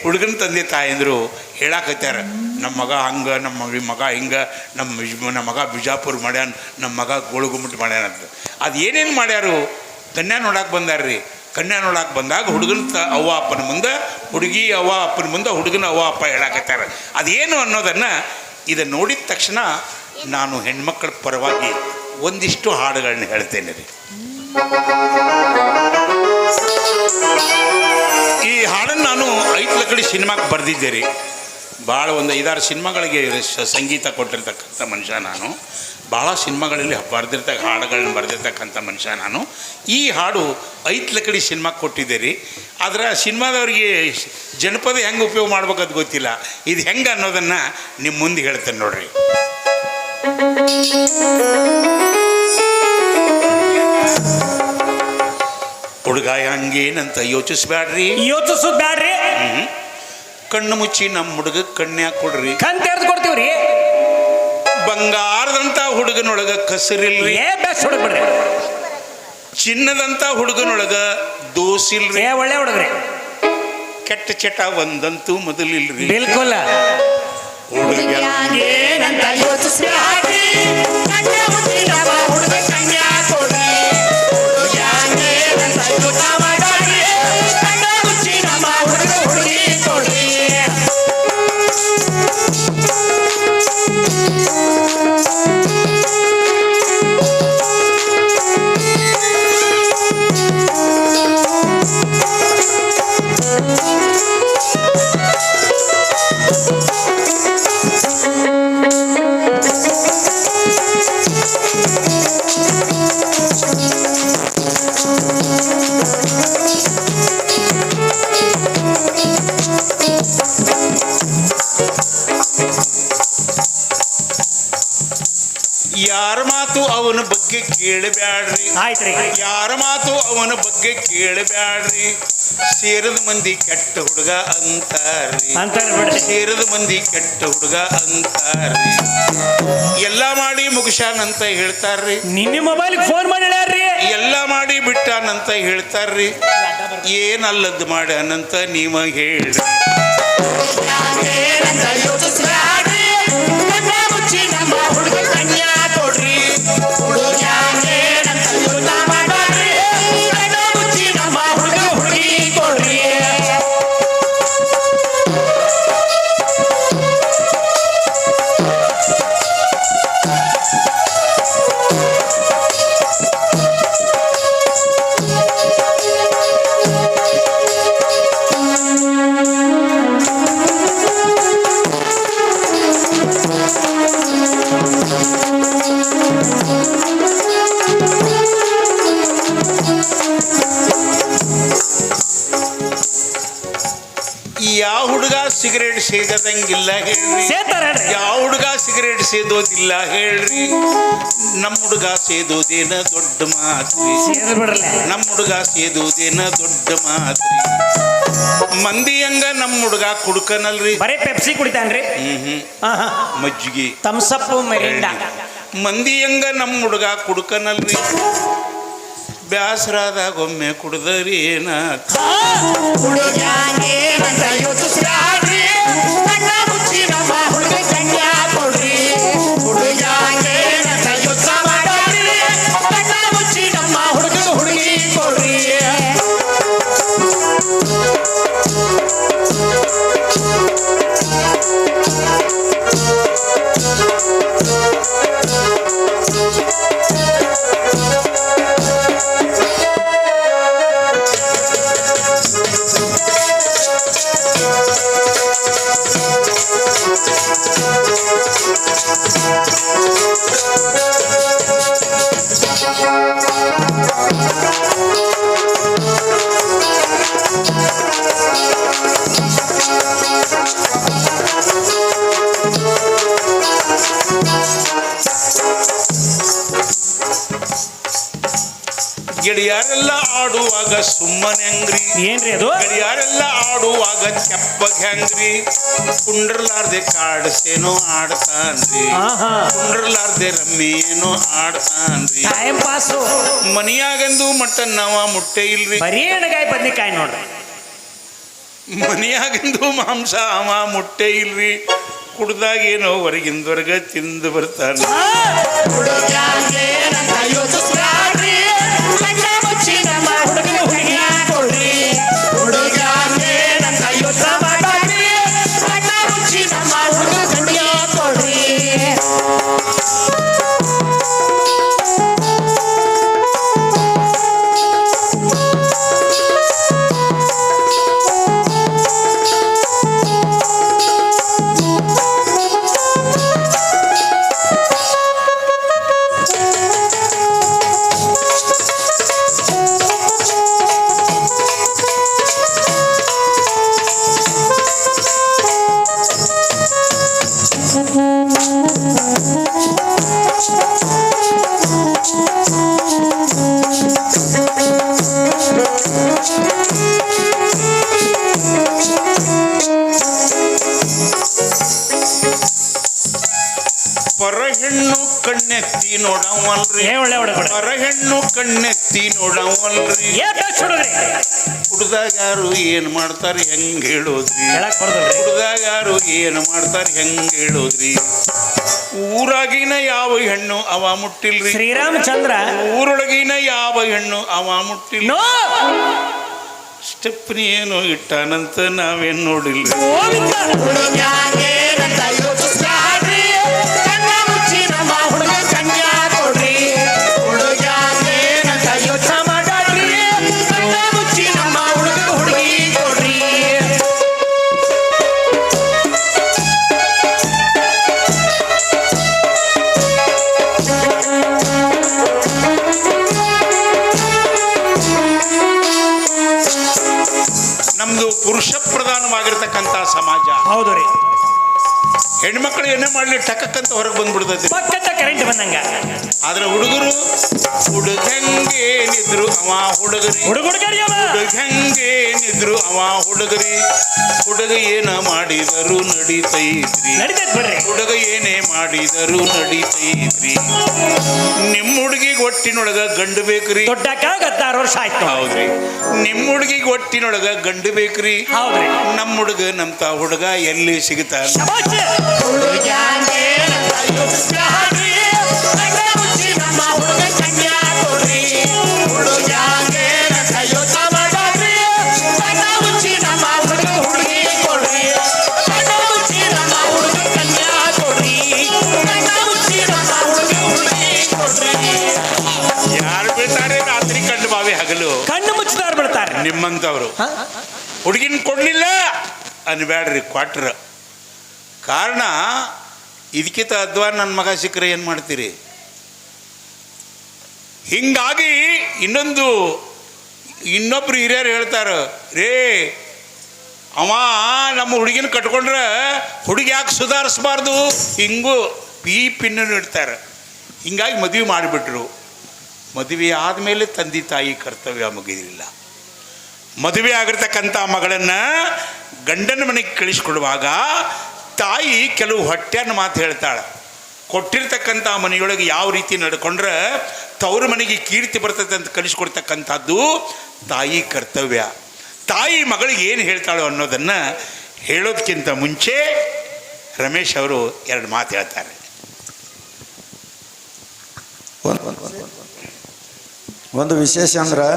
ಹುಡುಗನ ತಂದೆ ತಾಯಂದರು ಹೇಳಾಕತ್ಯಾರ, ನಮ್ಮ ಮಗ ಹಂಗೆ, ನಮ್ಮ ಮಗ ಹಿಂಗೆ, ನಮ್ಮ ಮಗ ಬಿಜಾಪುರ ಮಾಡ್ಯಾನ, ನಮ್ಮ ಮಗ ಗೋಳುಗುಮ್ಮಟ ಮಾಡ್ಯಾನ ಅಂತ. ಅದು ಏನೇನು ಮಾಡ್ಯಾರು? ಕನ್ಯಾ ನೋಡಕ್ಕೆ ಬಂದಾರ್ರಿ. ಕನ್ಯಾ ನೋಡಕ್ಕೆ ಬಂದಾಗ ಹುಡುಗನ ಅವ್ವ ಅಪ್ಪನ ಮುಂದೆ, ಹುಡುಗಿ ಅವ್ವ ಅಪ್ಪನ ಮುಂದೆ ಹುಡುಗನ ಅವ್ವ ಅಪ್ಪ ಹೇಳಾಕತ್ಯಾರ. ಅದೇನು ಅನ್ನೋದನ್ನು ಇದನ್ನು ನೋಡಿದ ತಕ್ಷಣ ನಾನು ಹೆಣ್ಮಕ್ಳ ಪರವಾಗಿ ಒಂದಿಷ್ಟು ಹಾಡುಗಳನ್ನ ಹೇಳ್ತೇನೆ ರೀ. ಈ ಹಾಡನ್ನು ನಾನು 5 ಲಕಡಿ ಸಿನಿಮಾಕ್ಕೆ ಬರೆದಿದ್ದೆ ರೀ. ಭಾಳ ಒಂದು 5-6 ಸಿನಿಮಾಗಳಿಗೆ ಸಂಗೀತ ಕೊಟ್ಟಿರ್ತಕ್ಕಂಥ ಮನುಷ್ಯ ನಾನು. ಭಾಳ ಸಿನಿಮಾಗಳಲ್ಲಿ ಹಾಡುಗಳನ್ನ ಬರೆದಿರ್ತಕ್ಕಂಥ ಮನುಷ್ಯ ನಾನು. ಈ ಹಾಡು 5 ಲಕಡಿ ಸಿನಿಮಾಕ್ಕೆ ಕೊಟ್ಟಿದ್ದೆ ರೀ. ಆದರೆ ಸಿನಿಮಾದವ್ರಿಗೆ ಜನಪದ ಹೆಂಗೆ ಉಪಯೋಗ ಮಾಡ್ಬೇಕದು ಗೊತ್ತಿಲ್ಲ. ಇದು ಹೆಂಗೆ ಅನ್ನೋದನ್ನು ನಿಮ್ಮ ಮುಂದೆ ಹೇಳ್ತೇನೆ ನೋಡ್ರಿ. ಹುಡುಗ ಹಂಗೇನಂತ ಯೋಚಿಸ್ಬ್ಯಾಡ್ರಿ, ಯೋಚಿಸೋದು ಬ್ಯಾಡ್ರಿ. ಕಣ್ಣು ಮುಚ್ಚಿ ನಮ್ಮ ಹುಡುಗ ಕನ್ಯಾ ಕೊಡ್ರಿ, ಕಣ್ ತೆರೆದು ಕೊಡ್ತೀವ್ರಿ. ಬಂಗಾರದಂಥ ಹುಡುಗನೊಳಗ ಕಸರಿಲ್ರಿ, ಬೆಸ್ಟ್ ಹುಡುಗ ಬಿಡ್ರಿ. ಚಿನ್ನದಂಥ ಹುಡುಗನೊಳಗ ದೋಸಿಲ್ರಿ, ಒಳ್ಳೆ ಹುಡುಗ್ರಿ. ಕೆಟ್ಟ ಚಟ ಒಂದಂತೂ ಮೊದಲಿಲ್ರಿ. ಬಿಲ್ಕುಲ್. ಹುಡುಗ ಯಾರ ಮಾತು ಅವನ ಬಗ್ಗೆ ಕೇಳಬ್ಯಾಡ್ರಿ, ಆಯ್ತ್ರಿ. ಯಾರ ಮಾತು ಅವನ ಬಗ್ಗೆ ಕೇಳಬ್ಯಾಡ್ರಿ. ಸೇರದ ಮಂದಿ ಕೆಟ್ಟ ಹುಡುಗ ಅಂತಾರ್ರಿ, ಸೇರದ ಮಂದಿ ಕೆಟ್ಟ ಹುಡುಗ ಅಂತಾರ್ರಿ. ಎಲ್ಲ ಮಾಡಿ ಮುಗಿಸ್ಯಾನಂತ ಹೇಳ್ತಾರ್ರಿ, ನಿನ್ನ ಮೊಬೈಲ್ ಫೋನ್ ಮಾಡಿ ಹೇಳ್ಯಾರ್ರಿ. ಎಲ್ಲ ಮಾಡಿ ಬಿಟ್ಟಾನಂತ ಹೇಳ್ತಾರ್ರಿ. ಏನಲ್ಲದ್ದು ಮಾಡ್ಯಾನಂತ ನೀವ ಹೇಳ್ರಿ. ಯಾವ ಹುಡುಗ ಸಿಗರೇಟ್ ಸೇದಂಗಿಲ್ಲ ಹೇಳ್ರಿ, ಯಾವ ಹುಡುಗ ಸಿಗರೇಟ್ ಸೇದೋದಿಲ್ಲ ಹೇಳ್ರಿ. ನಮ್ಮ ಹುಡುಗ ಸೇದೋದೇನ ದೊಡ್ಡ ಮಾತ್ರಿ, ನಮ್ಮ ಹುಡುಗ ಸೇದೋದೇನ ದೊಡ್ಡ ಮಾತ್ರಿ. ಮಂದಿ ಹಂಗ ನಮ್ಮ ಹುಡುಗ ಕುಡ್ಕನಲ್ರಿ, ಬರೀ ಪೆಪ್ಸಿ ಕುಡಿತಾನ್ರಿ, ಮಜ್ಜಿಗೆ ತಮ್ಸಪ್ಪು ಮಿರಿಂಡಾ. ಮಂದಿ ಹಂಗ ನಮ್ಮ ಹುಡುಗ ಕುಡ್ಕನಲ್ರಿ, ಬ್ಯಾಸರಾದಾಗ ಒಮ್ಮೆ ಕುಡ್ದರಿ ಏನ ಗೆಳೆಯರೆಲ್ಲ ಆಡುವಾಗ ಸುಮ್ಮನೆ ಹಂಗ್ರಿ, ಏನ್ರಿ ಅದು? ಗೆಳೆಯರೆಲ್ಲ ಆಡುವಾಗ ತೆಪ್ಪಗ್ ಹೆಂಗ್ರಿ. ಕುಂಡ್ರಲಾರ್ದೆ ಕಾಡ್ಸೇನೋ ಆಡ್ತಾನ್ರಿ, ಕುಂಡ್ರಲಾರ್ದೆ ರಮ್ಮಿ ಏನೋ ಆಡ್ತಾನ್ರಿ. Time pass. ಮನಿಯಾಗಂದು ಮಟನ್ ನಾವ ಮುಟ್ಟೆ ಇಲ್ರಿ, ಬರೀ ಎಣ್ಣೆಗಾಯಿ ಬದ್ನಿಕಾಯಿ ನೋಡ್ರಿ. ಮನೆಯಾಗಿಂದು ಮಾಂಸ ಅವ ಮುಟ್ಟೆ ಇಲ್ರಿ, ಕುಡ್ದಾಗೇನೋ ಹೊರಗಿಂದವರ್ಗ ತಿಂದು ಬರ್ತಾನೆ. ಪರಹೆಣ್ಣು ಕಣ್ಣೆತ್ತಿ ನೋಡವಲ್ರಿ, ಒಳ್ಳೆ ಹುಡುಗ ಪರಹೆಣ್ಣು ಕಣ್ಣೆತ್ತಿ ನೋಡವಲ್ರಿ. ಹುಡ್ದಾಗಾರು ಏನ್ ಮಾಡ್ತಾರ ಹೆಂಗ್ ಹೇಳೋದ್ರಿ, ಹುಡ್ದಾಗಾರು ಏನ್ ಮಾಡ್ತಾರ ಹೆಂಗ್ ಹೇಳೋದ್ರಿ. ಊರಾಗಿನ ಯಾವ ಹೆಣ್ಣು ಅವ ಮುಟ್ಟಿಲ್ರಿ, ಶ್ರೀರಾಮಚಂದ್ರ ಊರೊಳಗಿನ ಯಾವ ಹೆಣ್ಣು ಅವ ಮುಟ್ಟಿಲ್ಲ. ಸ್ಟೆಪ್ನಿ ಏನೋ ಇಟ್ಟಾನಂತ ನಾವೇನ್ ನೋಡಿಲ್ರಿ. ನಮ್ದು ಪುರುಷ ಪ್ರಧಾನವಾಗಿರ್ತಕ್ಕಂಥ ಸಮಾಜ. ಹೌದು ರೀ. ಹೆಣ್ಮಕ್ಳು ಏನೇ ಮಾಡ್ಲಿ ಟಕ್ಕಂತ ಹೊರಗೆ ಬಂದ್ಬಿಡ್ತೈತಿ, ಪಕ್ಕದ ಕರೆಂಟ್ ಬಂದಂಗ. ಆದ್ರೆ ಹುಡುಗರು ಹುಡುಗಂಗೇನಿದ್ರು ಅವ ಹುಡುಗರಿ, ಹುಡುಗಂಗೇನಿದ್ರು ಅವ ಹುಡುಗರಿ. ಹುಡುಗ ಏನ ಮಾಡಿದರು ನಡೀತೈತ್ರಿ, ಹುಡುಗ ಏನೇ ಮಾಡಿದರು ನಡೀತೈತ್ರಿ. ನಿಮ್ಮ ಹುಡುಗಿಗೆ ಒಟ್ಟಿನೊಳಗ ಗಂಡು ಬೇಕ್ರಿ, ದೊಡ್ಡಕ್ಕಾಗ 6 ವರ್ಷ ಆಯ್ತು. ಹೌದ್ರಿ. ನಿಮ್ಮ ಹುಡುಗಿಗೆ ಒಟ್ಟಿನೊಳಗ ಗಂಡು ಬೇಕ್ರಿ. ಹೌದ್ರಿ. ನಮ್ಮ ಹುಡುಗ ನಮ್ತ ಹುಡುಗ ಎಲ್ಲಿ ಸಿಗುತ್ತಾನ? ಯಾರು ಬೀಳ್ತಾರೆ ರಾತ್ರಿ ಕಣ್ಣು ಬಾವಿ ಹಗಲು ಕಣ್ಣು ಮುಚ್ಚಿದವ್ರು ಬಿಡ್ತಾರೆ. ನಿಮ್ಮಂತವ್ರು ಹುಡುಗಿನ ಕೊಡ್ಲಿಲ್ಲ ಅನ್ಬ್ಯಾಡ್ರಿ, ಕ್ವಾಟ್ರ. ಕಾರಣ ಇದಕ್ಕಿಂತ ಅದ್ವಾ ನನ್ನ ಮಗ ಸಿಕ್ಕರೆ ಏನು ಮಾಡ್ತೀರಿ? ಹಿಂಗಾಗಿ ಇನ್ನೊಬ್ರು ಹಿರಿಯರು ಹೇಳ್ತಾರ, ರೇ ಅವ ನಮ್ಮ ಹುಡುಗಿನ ಕಟ್ಕೊಂಡ್ರೆ ಹುಡುಗಿ ಯಾಕೆ ಸುಧಾರಿಸ್ಬಾರ್ದು, ಹಿಂಗೂ ಪಿನ್ನು ಇಡ್ತಾರೆ. ಹಿಂಗಾಗಿ ಮದುವೆ ಮಾಡಿಬಿಟ್ರು. ಮದುವೆ ಆದಮೇಲೆ ತಂದೆ ತಾಯಿ ಕರ್ತವ್ಯ ಮುಗಿದಿಲ್ಲ. ಮದುವೆ ಆಗಿರ್ತಕ್ಕಂಥ ಮಗಳನ್ನು ಗಂಡನ ಮನೆಗೆ ಕಳಿಸ್ಕೊಡುವಾಗ ತಾಯಿ ಕೆಲವು ಹೊಟ್ಟೆನ ಮಾತು ಹೇಳ್ತಾಳೆ. ಕೊಟ್ಟಿರ್ತಕ್ಕಂಥ ಮನೆಯೊಳಗೆ ಯಾವ ರೀತಿ ನಡ್ಕೊಂಡ್ರೆ ತವ್ರ ಮನೆಗೆ ಕೀರ್ತಿ ಬರ್ತದೆ ಅಂತ ಕಲಿಸ್ಕೊಡ್ತಕ್ಕಂಥದ್ದು ತಾಯಿ ಕರ್ತವ್ಯ. ತಾಯಿ ಮಗಳಿಗೆ ಏನು ಹೇಳ್ತಾಳೋ ಅನ್ನೋದನ್ನು ಹೇಳೋದಕ್ಕಿಂತ ಮುಂಚೆ ರಮೇಶ್ ಅವರು 2 ಮಾತು ಹೇಳ್ತಾರೆ. ಒಂದು ವಿಶೇಷ ಅಂದ್ರೆ